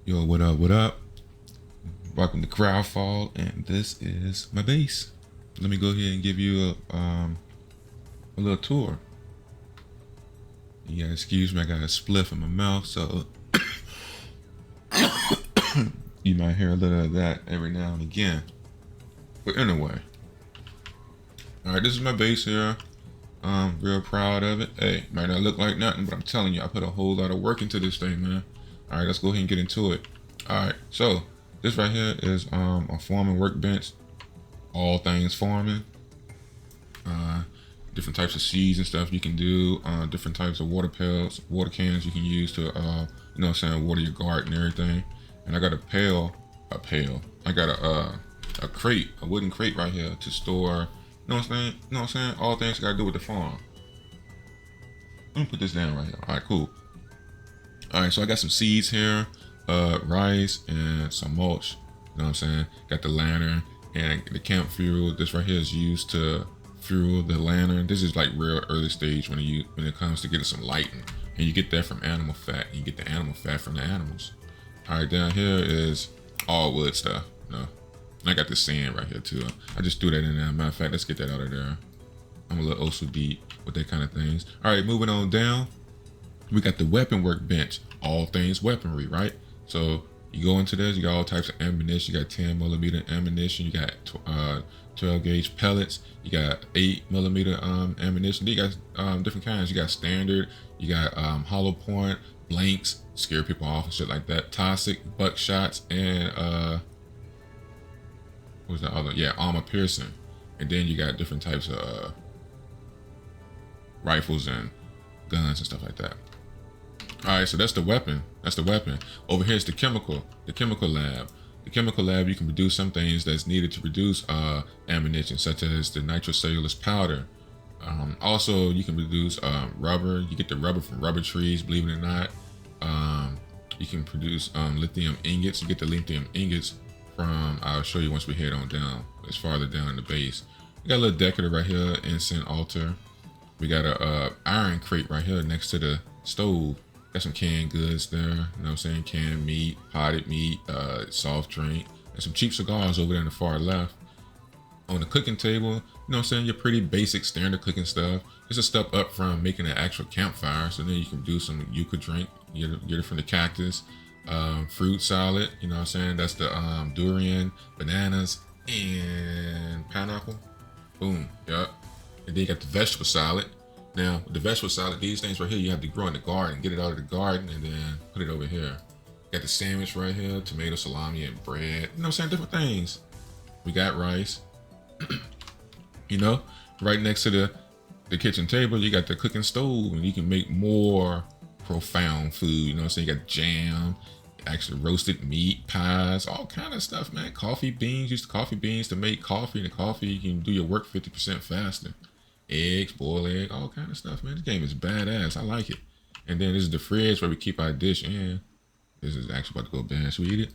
Yo, what up, what up? Welcome to CryoFall, and this is my base. Let me go ahead and give you a little tour. You gotta excuse me, I got a spliff in my mouth, so you might hear a little of that every now and again. But anyway, alright, this is my base here. I'm real proud of it. Hey, might not look like nothing, but I'm telling you, I put a whole lot of work into this thing, man. Alright, let's go ahead and get into it. Alright, so this right here is a farming workbench. All things farming. Different types of seeds and stuff you can do. Different types of water pails, water cans you can use to, you know what I'm saying, water your garden and everything. And I got a pail. I got a crate, a wooden crate right here to store. You know what I'm saying? You know what I'm saying? All things got to do with the farm. Let me put this down right here. All right, cool. All right, so I got some seeds here, rice and some mulch. You know what I'm saying? Got the lantern and the camp fuel. This right here is used to fuel the lantern. This is like real early stage when it comes to getting some lighting, and you get that from animal fat. You get the animal fat from the animals. All right, down here is all wood stuff. You know, and I got the sand right here too. I just threw that in there. Matter of fact, let's get that out of there. I'm a little OCD with that kind of things. All right, moving on down. We got the weapon workbench, all things weaponry, right? So you go into this, you got all types of ammunition. You got 10mm ammunition, you got 12 gauge pellets, you got 8mm ammunition. You got different kinds. You got standard, you got hollow point, blanks, scare people off and shit like that. Toxic, buckshots, and what was the other? Yeah, armor piercing. And then you got different types of rifles and guns and stuff like that. All right, so that's the weapon. That's the weapon. Over here is the chemical lab. The chemical lab, you can produce some things that's needed to produce ammunition, such as the nitrocellulose powder. Also, you can produce rubber. You get the rubber from rubber trees, believe it or not. You can produce lithium ingots. You get the lithium ingots from, I'll show you once we head on down, it's farther down in the base. We got a little decorator right here, incense altar. We got a iron crate right here next to the stove. Got some canned goods there, you know what I'm saying? Canned meat, potted meat, soft drink, and some cheap cigars over there in the far left. On the cooking table, you know what I'm saying? Your pretty basic standard cooking stuff. It's a step up from making an actual campfire, so then you can do some yucca drink, get it from the cactus. Fruit salad, you know what I'm saying? That's the durian, bananas, and pineapple. Boom, yep. And then you got the vegetable salad. Now, with the vegetable salad, these things right here, you have to grow in the garden. Get it out of the garden and then put it over here. Got the sandwich right here, tomato, salami, and bread. You know what I'm saying? Different things. We got rice. You know, right next to the kitchen table, you got the cooking stove, and you can make more profound food. You know what I'm saying? You got jam, actually roasted meat, pies, all kind of stuff, man. Coffee beans, use the coffee beans to make coffee. And the coffee, you can do your work 50% faster. Eggs, boiled egg, all kind of stuff, man. This game is badass. I like it. And then this is the fridge where we keep our dish in. This is actually about to go bad. Should we eat it?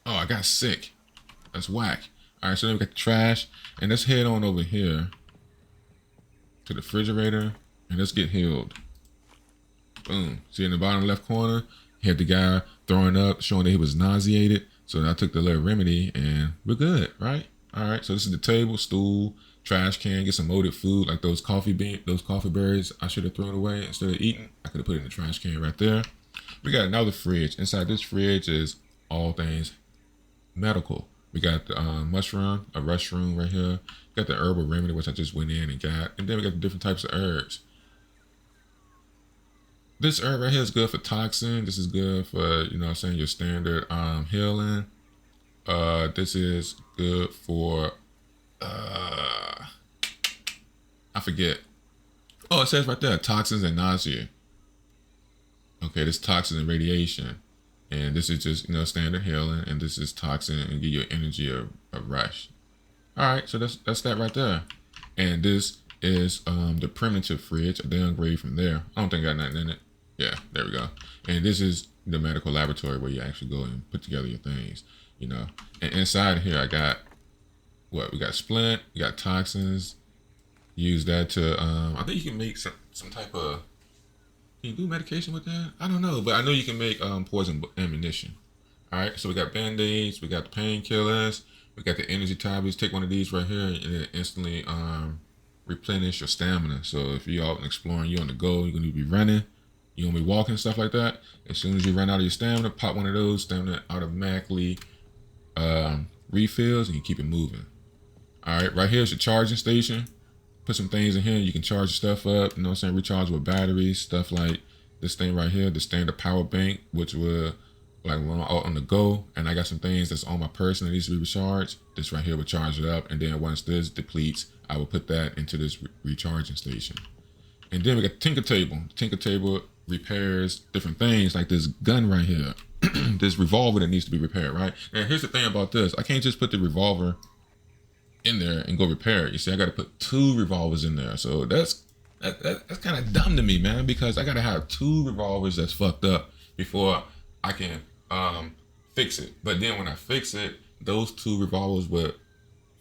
Oh, I got sick. That's whack. All right, so then we got the trash. And let's head on over here to the refrigerator. And let's get healed. Boom. See in the bottom left corner, he had the guy throwing up, showing that he was nauseated. So I took the little remedy and we're good, right? All right, so this is the table, stool, trash can, get some molded food like those coffee berries I should have thrown away instead of eating. I could have put it in the trash can right there. We got another fridge. Inside this fridge is all things medical. We got the mushroom, a restroom right here. Got the herbal remedy, which I just went in and got. And then we got the different types of herbs. This herb right here is good for toxin. This is good for, you know what I'm saying, your standard healing. This is good for I forget. Oh, it says right there, toxins and nausea. Okay, this toxins and radiation. And this is just, you know, standard healing. And this is toxin and give your energy a rush. All right, so that's that right there. And this is the primitive fridge, a downgrade from there. I don't think I got nothing in it. Yeah, there we go. And this is the medical laboratory where you actually go and put together your things, you know. And inside here, I got what? We got splint, we got toxins. Use that to, I think you can make some type of Can you do medication with that? I don't know, but I know you can make poison ammunition. All right, so we got band-aids, we got the painkillers, we got the energy tablets. Take one of these right here and it instantly replenish your stamina. So if you're out and exploring, you're on the go, you're gonna be running, you're gonna be walking, stuff like that. As soon as you run out of your stamina, pop one of those, stamina automatically refills and you keep it moving. All right, right here's your charging station. Put some things in here, you can charge your stuff up, you know what I'm saying, recharge with batteries, stuff like this thing right here, the standard power bank, which will like when I'm out on the go, and I got some things that's on my person that needs to be recharged. This right here will charge it up, and then once this depletes, I will put that into this recharging station. And then we got the Tinker Table. The Tinker Table repairs different things, like this gun right here, this revolver that needs to be repaired, right? And here's the thing about this: I can't just put the revolver in there and go repair it. You see, I got to put 2 revolvers in there, so that's kind of dumb to me, man, because I got to have 2 revolvers that's fucked up before I can fix it. But then when I fix it, those 2 revolvers would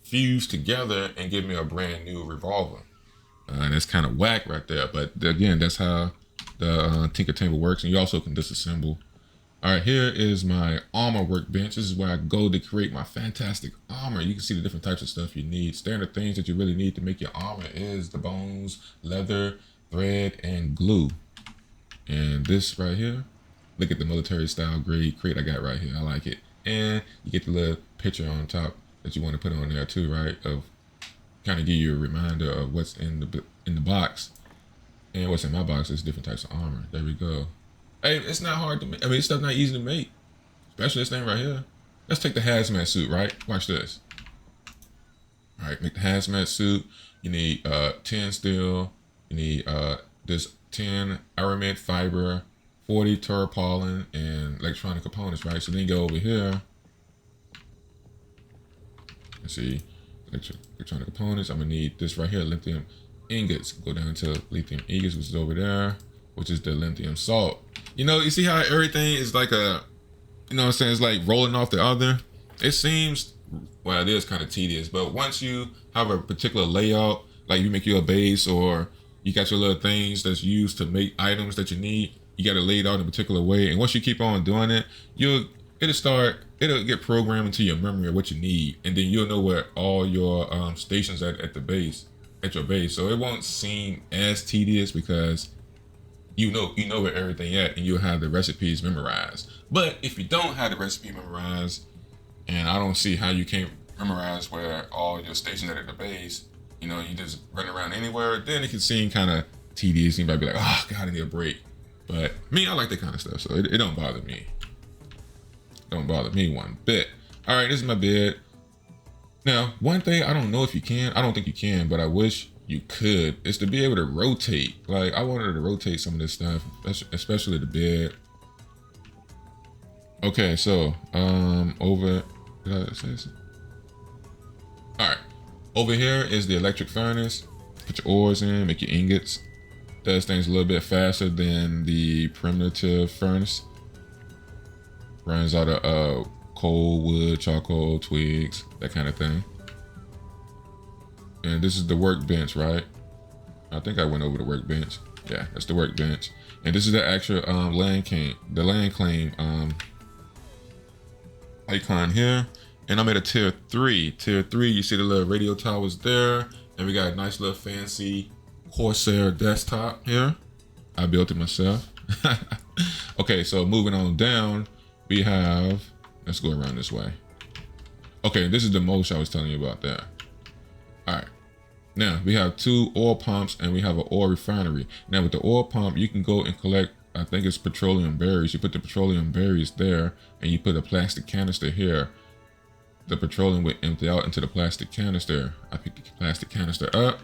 fuse together and give me a brand new revolver. And that's kind of whack right there. But again, that's how the Tinker Table works. And you also can disassemble. All right, here is my armor workbench. This is where I go to create my fantastic armor. You can see the different types of stuff you need. Standard things that you really need to make your armor is the bones, leather, thread, and glue. And this right here, look at the military style grade crate I got right here. I like it. And you get the little picture on top that you want to put on there too, right? Of kind of give you a reminder of what's in the box. And what's in my box is different types of armor. There we go. Hey, it's not hard to make. I mean, this stuff's not easy to make. Especially this thing right here. Let's take the hazmat suit, right? Watch this. All right, make the hazmat suit. You need 10 steel. You need this 10 aramid fiber, 40 tarpaulin, and electronic components, right? So then you go over here. Let's see, electronic components. I'm gonna need this right here, lithium ingots. Go down to lithium ingots, which is over there, which is the lithium salt. You know, you see how everything is like a, you know what I'm saying, it's like rolling off the other. It seems, well, it is kind of tedious, but once you have a particular layout, like you make your base or you got your little things that's used to make items that you need, you got to lay it out in a particular way. And once you keep on doing it, it'll get programmed into your memory of what you need. And then you'll know where all your stations at your base. So it won't seem as tedious because you know where everything at, and you'll have the recipes memorized. But if you don't have the recipe memorized, and I don't see how you can't memorize where all your stations are at the base, you know, you just run around anywhere, then it can seem kind of tedious. You might be like, oh God, I need a break. But me, I like that kind of stuff, so it don't bother me. Don't bother me one bit. All right, this is my bed. Now, one thing, I don't know if you can, I don't think you can, but I wish you could, is to be able to rotate. Like, I wanted to rotate some of this stuff, especially the bed. Okay, so over, did I say this? All right, over here is the electric furnace. Put your ores in, make your ingots. Does things a little bit faster than the primitive furnace. Runs out of coal, wood, charcoal, twigs, that kind of thing. And this is the workbench, right? I think I went over the workbench. Yeah, that's the workbench. And this is the actual land claim icon here. And I'm at a tier 3. Tier 3, you see the little radio towers there. And we got a nice little fancy Corsair desktop here. I built it myself. Okay, so moving on down, we have, let's go around this way. Okay, this is the most I was telling you about there. All right, now we have 2 oil pumps and we have an oil refinery. Now with the oil pump, you can go and collect, I think it's petroleum berries. You put the petroleum berries there and you put a plastic canister here. The petroleum would empty out into the plastic canister. I pick the plastic canister up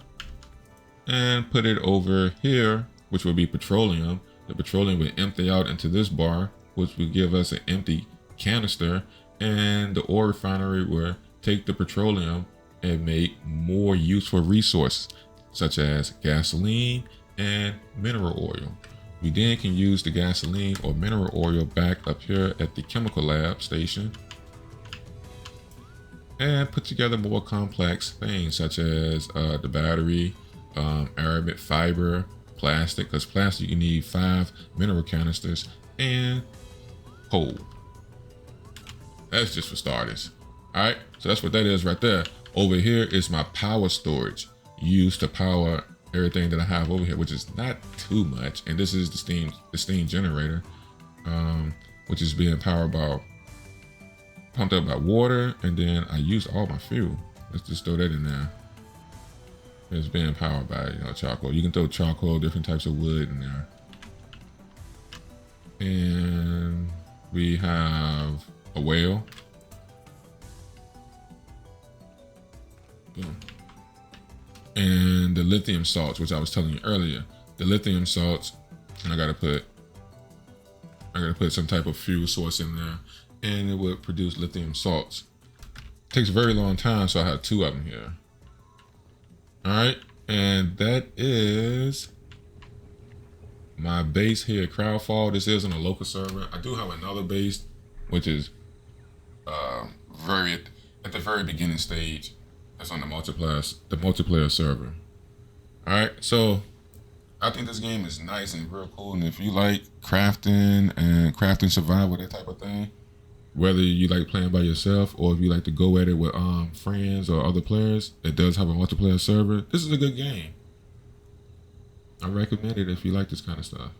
and put it over here, which would be petroleum. The petroleum would empty out into this bar, which would give us an empty canister. And the oil refinery will take the petroleum and make more useful resources, such as gasoline and mineral oil. We then can use the gasoline or mineral oil back up here at the chemical lab station and put together more complex things, such as the battery, aramid fiber, plastic, because plastic you need 5 mineral canisters and coal. That's just for starters. All right, so that's what that is right there. Over here is my power storage used to power everything that I have over here, which is not too much. And this is the steam generator, which is being powered by, pumped up by water, and then I use all my fuel. Let's just throw that in there. It's being powered by, you know, charcoal. You can throw charcoal, different types of wood in there. And we have a whale. Boom. And the lithium salts, which I was telling you earlier. The lithium salts, and I gotta put some type of fuel source in there, and it would produce lithium salts. It takes a very long time, so I have 2 of them here. All right, and that is my base here at CryoFall. This is on a local server. I do have another base, which is at the very beginning stage. That's on the multiplayer server. All right, so I think this game is nice and real cool. And if you like crafting and crafting survival, that type of thing, whether you like playing by yourself or if you like to go at it with friends or other players, it does have a multiplayer server. This is a good game. I recommend it if you like this kind of stuff.